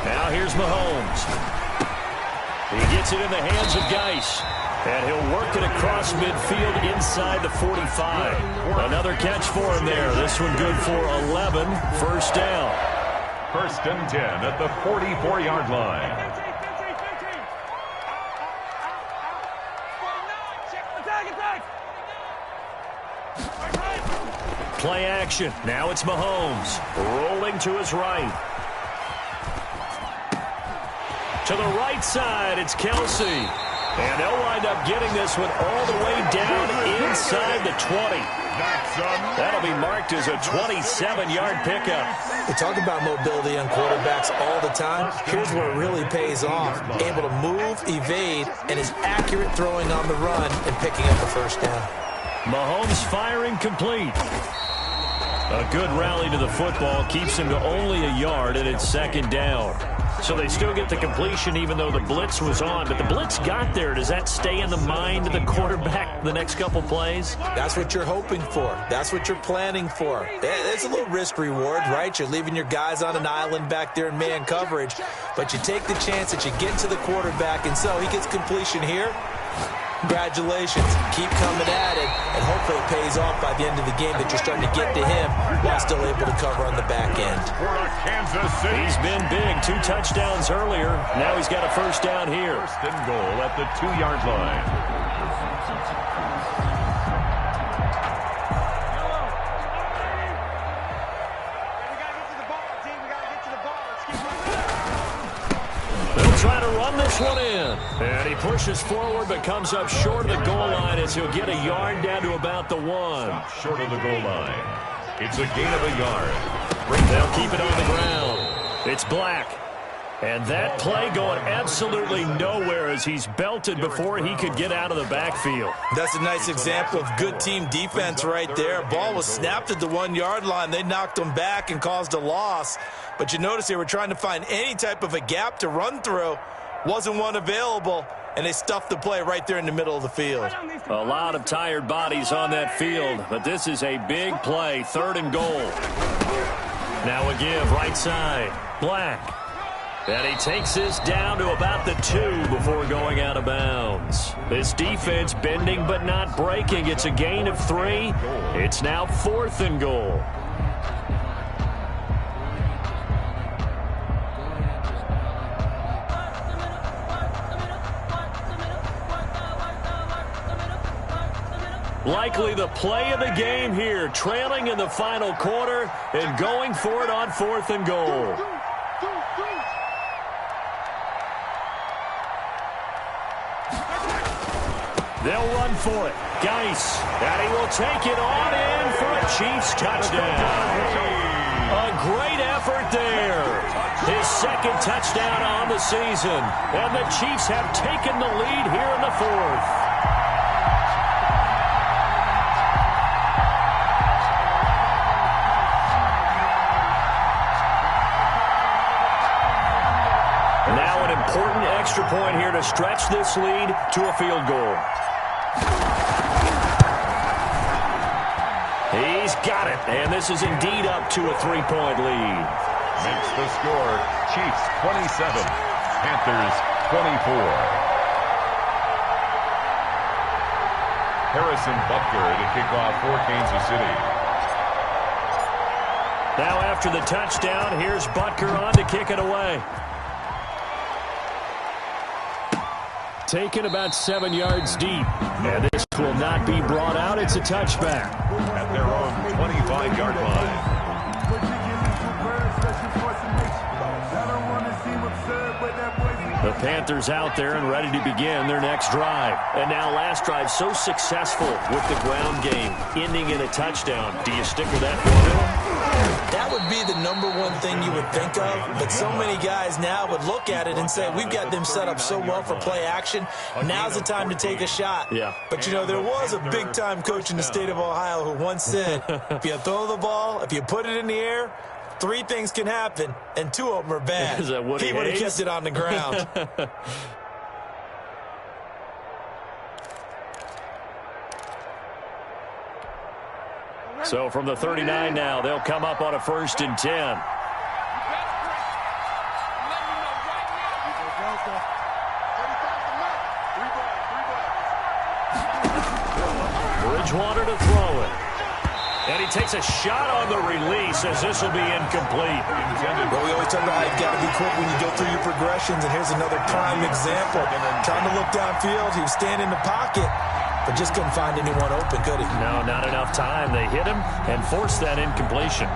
Now here's Mahomes. He gets it in the hands of Geis. And he'll work it across midfield inside the 45. Another catch for him there. This one good for 11. 1st down. 1st and 10 at the 44-yard line. Play action. Now it's Mahomes. Rolling to his right. To the right side, it's Kelsey. And they'll wind up getting this one all the way down inside the 20. That'll be marked as a 27-yard pickup. We talk about mobility on quarterbacks all the time. Here's where it really pays off. Able to move, evade, and is accurate throwing on the run and picking up the 1st down. Mahomes firing complete. A good rally to the football keeps him to only a yard, and it's 2nd down. So they still get the completion even though the blitz was on. But the blitz got there. Does that stay in the mind of the quarterback the next couple plays? That's what you're hoping for. That's what you're planning for. There's a little risk reward, right? You're leaving your guys on an island back there in man coverage. But you take the chance that you get to the quarterback, and so he gets completion here. Congratulations. Keep coming at it, and hopefully it pays off by the end of the game that you're starting to get to him while still able to cover on the back end. Kansas City. He's been big. 2 touchdowns earlier. Now he's got a first down here. First and goal at the 2-yard line. Try to run this one in. And he pushes forward but comes up short of the goal line as he'll get a yard down to about the 1. Stop short of the goal line. It's a gain of a yard. They'll keep it on the ground. It's Black. And that play going absolutely nowhere as he's belted before he could get out of the backfield. That's a nice example of good team defense right there. Ball was snapped at the 1-yard line. They knocked him back and caused a loss. But you notice they were trying to find any type of a gap to run through. Wasn't one available, and they stuffed the play right there in the middle of the field. A lot of tired bodies on that field, but this is a big play, 3rd and goal. Now a give, right side, Black. And he takes this down to about the 2 before going out of bounds. This defense bending but not breaking. It's a gain of 3. It's now 4th and goal. Likely the play of the game here, trailing in the final quarter and going for it on 4th and goal. They'll run for it. Geis, and he will take it on in for a Chiefs touchdown. A great effort there. His 2nd touchdown on the season. And the Chiefs have taken the lead here in the 4th. Now an important extra point here to stretch this lead to a field goal. He's got it, and this is indeed up to a 3-point lead. Makes the score Chiefs 27, Panthers 24. Harrison Butker to kick off for Kansas City. Now after the touchdown, here's Butker on to kick it away. Taken about 7 yards deep. And this will not be brought out. It's a touchback. At their own 25-yard line. The Panthers out there and ready to begin their next drive. And now last drive so successful with the ground game, ending in a touchdown. Do you stick with that formula? That would be the #1 thing you would think of, but so many guys now would look at it and say, we've got them set up so well for play action. Now's the time to take a shot. Yeah. But, you know, there was a big-time coach in the state of Ohio who once said, if you throw the ball, if you put it in the air, 3 things can happen, and 2 of them are bad. Is that Woody He would have Hayes? kept it on the ground. So from the 39 now, they'll come up on a 1st and 10. Bridgewater to throw it. And he takes a shot on the release as this will be incomplete. Well, we always talk about how you've got to be quick when you go through your progressions, and here's another prime example. Trying to look downfield, he was standing in the pocket, but just couldn't find anyone open, could he? No, not enough time. They hit him and forced that incompletion.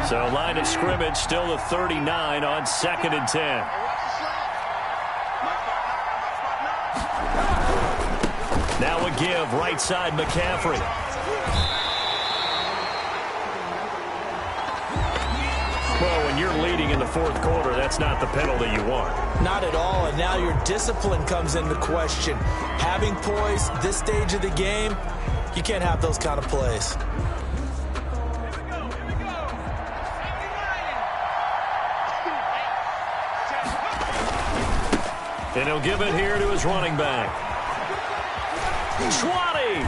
So line of scrimmage still the 39 on 2nd and 10. Now a give, right side McCaffrey. Well, when you're leading in the 4th quarter, that's not the penalty you want. Not at all, and now your discipline comes into question. Having poise this stage of the game, you can't have those kind of plays. And he'll give it here to his running back. 20.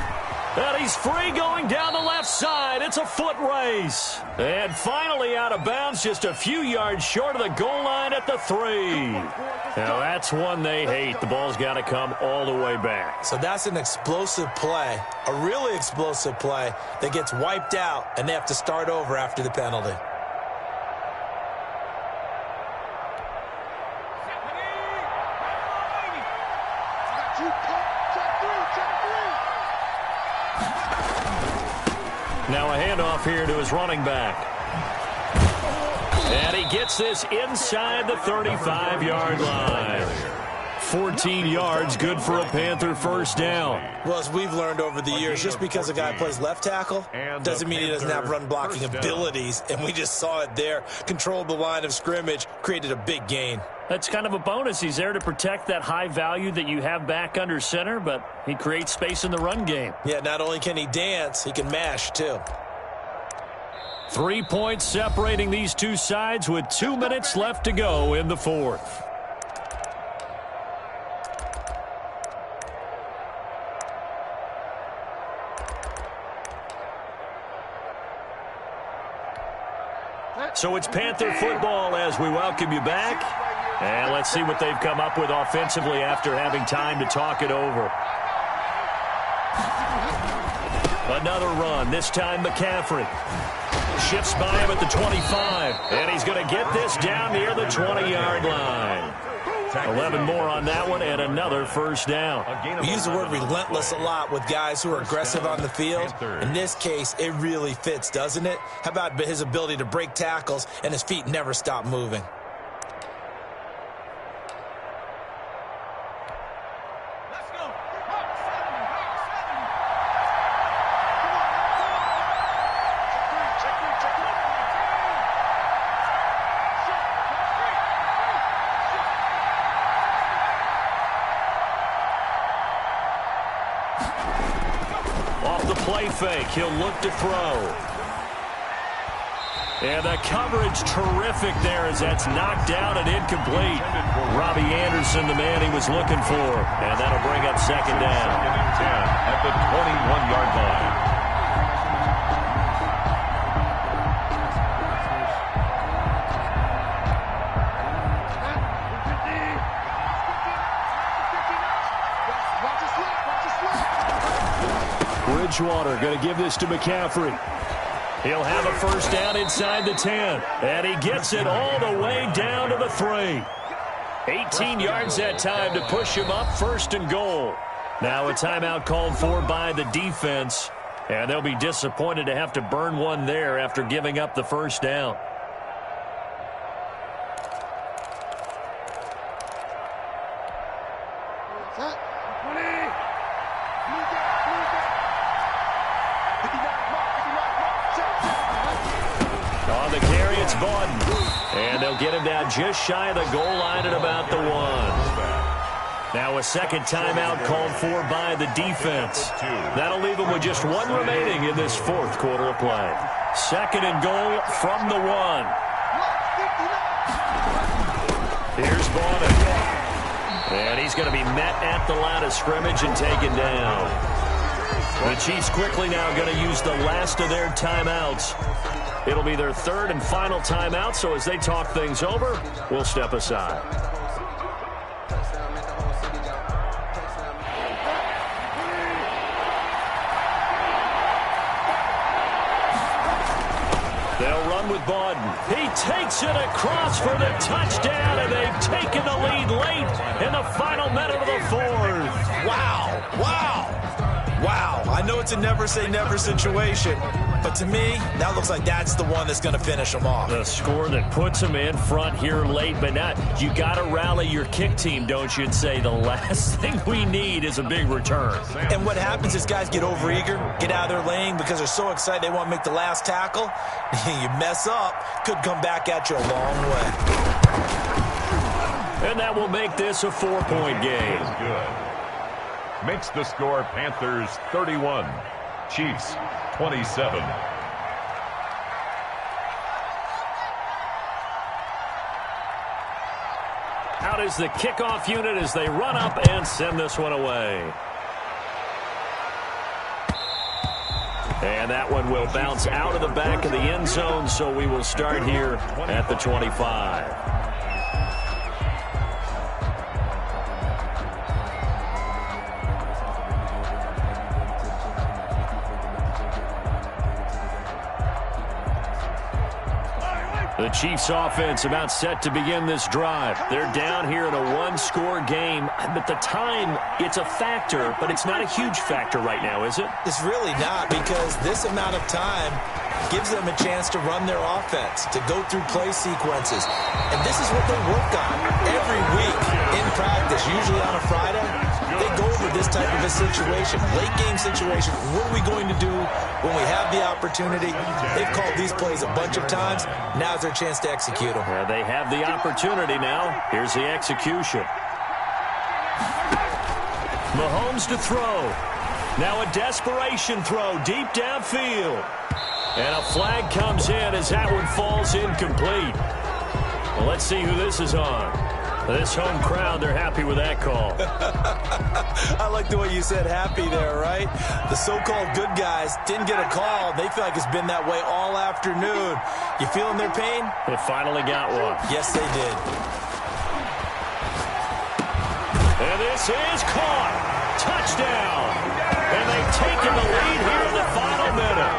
And he's free going down the left side. It's a foot race. And finally out of bounds, just a few yards short of the goal line at the 3. Now that's one they hate. The ball's got to come all the way back. So that's an explosive play, a really explosive play that gets wiped out, and they have to start over after the penalty. Now a handoff here to his running back. And he gets this inside the 35-yard line. 14 yards, good for a Panther first down. Well, as we've learned over the years, just because a guy plays left tackle doesn't mean he doesn't have run blocking abilities, and we just saw it there. Controlled the line of scrimmage, created a big gain. That's kind of a bonus. He's there to protect that high value that you have back under center, but he creates space in the run game. Yeah, not only can he dance, he can mash too. 3 points separating these two sides with 2 minutes left to go in the fourth. So it's Panther football as we welcome you back. And let's see what they've come up with offensively after having time to talk it over. Another run, this time McCaffrey. Shifts by him at the 25. And he's going to get this down near the 20-yard line. 11 more on that one and another first down. We use the word relentless a lot with guys who are aggressive on the field. In this case, it really fits, doesn't it? How about his ability to break tackles and his feet never stop moving? Fake. He'll look to throw. And the coverage terrific there as that's knocked down and incomplete. Robbie Anderson, the man he was looking for. And that'll bring up second down. 2nd and 10 at the 21-yard line. Bridgewater going to give this to McCaffrey. He'll have a first down inside the 10. And he gets it all the way down to the 3. 18 yards that time to push him up, 1st and goal. Now a timeout called for by the defense. And they'll be disappointed to have to burn one there after giving up the first down. Get him down just shy of the goal line at about the 1. Now a second timeout called for by the defense. That'll leave him with just 1 remaining in this 4th quarter of play. 2nd and goal from the 1. Here's Bowden. And he's going to be met at the line of scrimmage and taken down. The Chiefs quickly now going to use the last of their timeouts. It'll be their 3rd and final timeout, so as they talk things over, we'll step aside. They'll run with Bowden. He takes it across for the touchdown, and they've taken the lead late in the final minute of the 4th. Wow, wow. Wow, I know it's a never-say-never situation, but to me, that looks like that's the one that's going to finish them off. The score that puts them in front here late, but not. You got to rally your kick team, don't you, and say the last thing we need is a big return. And what happens is guys get overeager, get out of their lane because they're so excited they want to make the last tackle. You mess up, could come back at you a long way. And that will make this a 4-point game. Good. Makes the score Panthers 31, Chiefs 27. Out is the kickoff unit as they run up and send this one away. And that one will bounce out of the back of the end zone, so we will start here at the 25. The Chiefs offense about set to begin this drive. They're down here in a one-score game. But the time, it's a factor, but it's not a huge factor right now, is it? It's really not, because this amount of time gives them a chance to run their offense, to go through play sequences. And this is what they work on every week in practice, usually on a Friday. They go over this type of a situation, late-game situation. What are we going to do when we have the opportunity? They've called these plays a bunch of times. Now's their chance to execute them. Yeah, they have the opportunity now. Here's the execution. Mahomes to throw. Now a desperation throw deep downfield. And a flag comes in as that one falls incomplete. Well, let's see who this is on. This home crowd, they're happy with that call. I like the way you said happy there, right? The so-called good guys didn't get a call. They feel like it's been that way all afternoon. You feeling their pain? They finally got one. Yes, they did. And this is caught. Touchdown. And they've taken the lead here in the final minute.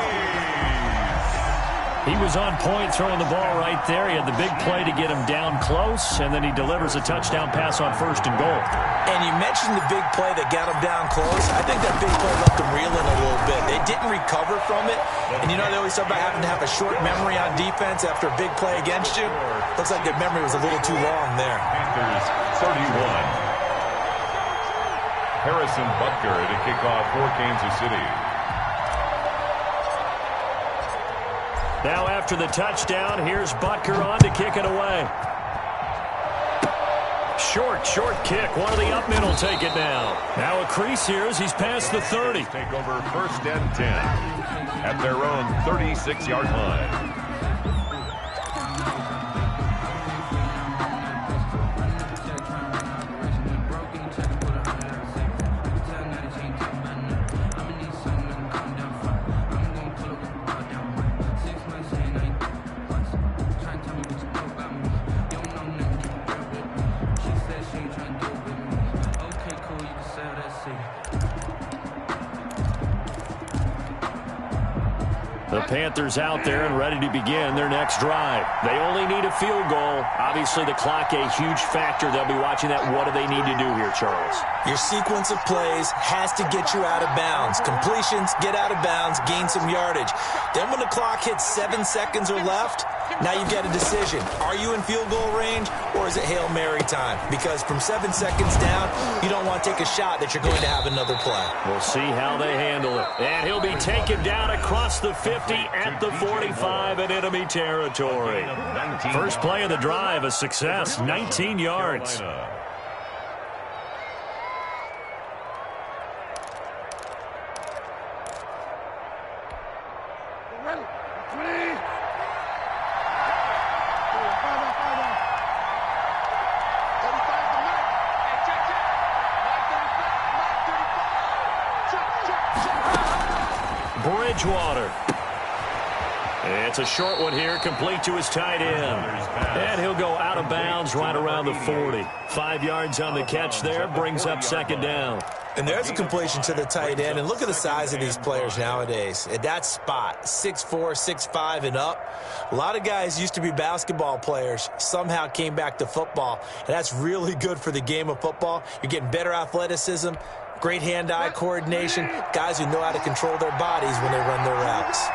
He was on point throwing the ball right there. He had the big play to get him down close, and then he delivers a touchdown pass on 1st and goal. And you mentioned the big play that got him down close. I think that big play left them reeling a little bit. They didn't recover from it. And you know they always talk about having to have a short memory on defense after a big play against you. Looks like their memory was a little too long there. Panthers 31. Harrison Butker to kick off for Kansas City. Now after the touchdown, here's Butker on to kick it away. Short kick. One of the up men will take it now. Now a crease here as he's past the 30. Take over 1st and 10 at their own 36-yard line. The Panthers out there and ready to begin their next drive. They only need a field goal. Obviously, the clock a huge factor. They'll be watching that. What do they need to do here, Charles? Your sequence of plays has to get you out of bounds. Completions, get out of bounds, gain some yardage. Then when the clock hits 7 seconds or left, now you've got a decision. Are you in field goal range, or is it Hail Mary time? Because from 7 seconds down, you don't want to take a shot that you're going to have another play. We'll see how they handle it. And he'll be taken down across the 50 at the 45 in enemy territory. First play of the drive, a success, 19 yards. Bridgewater. It's a short one here, complete to his tight end. And he'll go out of bounds right around the 40. 5 yards on the catch there, brings up 2nd down. And there's a completion to the tight end. And look at the size of these players nowadays. At that spot, 6'4", 6'5", and up. A lot of guys used to be basketball players, somehow came back to football. And that's really good for the game of football. You're getting better athleticism, great hand-eye coordination, guys who know how to control their bodies when they run their routes.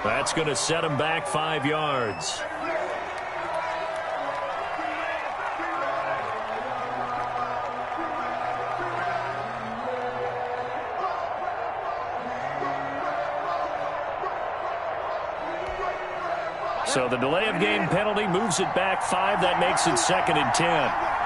That's going to set him back 5 yards. So the delay of game penalty moves it back 5. That makes it 2nd and 10.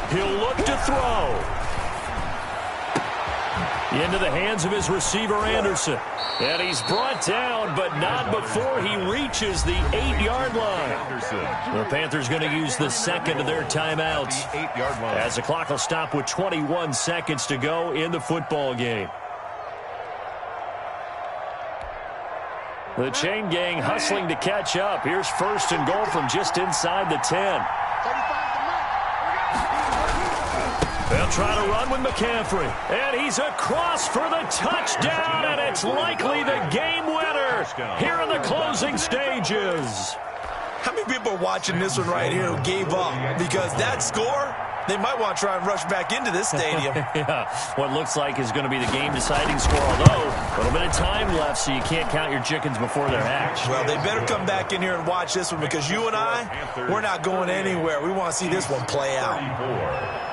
He'll look to throw. Into the hands of his receiver, Anderson. And he's brought down, but not before he reaches the 8-yard line. The Panthers going to use the second of their timeouts, as the clock will stop with 21 seconds to go in the football game. The chain gang hustling to catch up. Here's 1st and goal from just inside the 10. They'll try to run with McCaffrey. And he's across for the touchdown, and it's likely the game winner here in the closing stages. How many people are watching this one right here who gave up? Because that score, they might want to try and rush back into this stadium. Yeah, what looks like is going to be the game-deciding score, although a little bit of time left, so you can't count your chickens before they're hatched. Well, they better come back in here and watch this one, because you and I, we're not going anywhere. We want to see this one play out.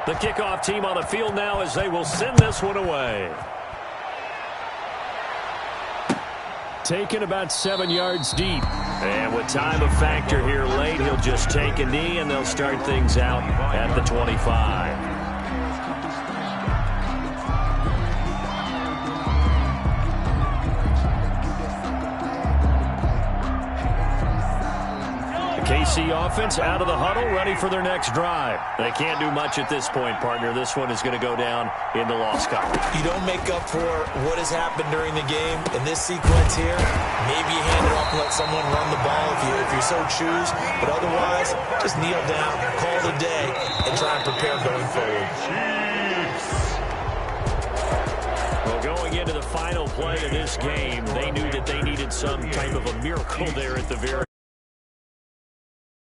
The kickoff team on the field now as they will send this one away. Taken about 7 yards deep. And with time a factor here late, he'll just take a knee and they'll start things out at the 25. KC offense out of the huddle, ready for their next drive. They can't do much at this point, partner. This one is going to go down in the loss column. You don't make up for what has happened during the game. In this sequence here, maybe you hand it off and let someone run the ball if you so choose. But otherwise, just kneel down, call it a day, and try and prepare going forward. Well, going into the final play of this game, they knew that they needed some type of a miracle there at the very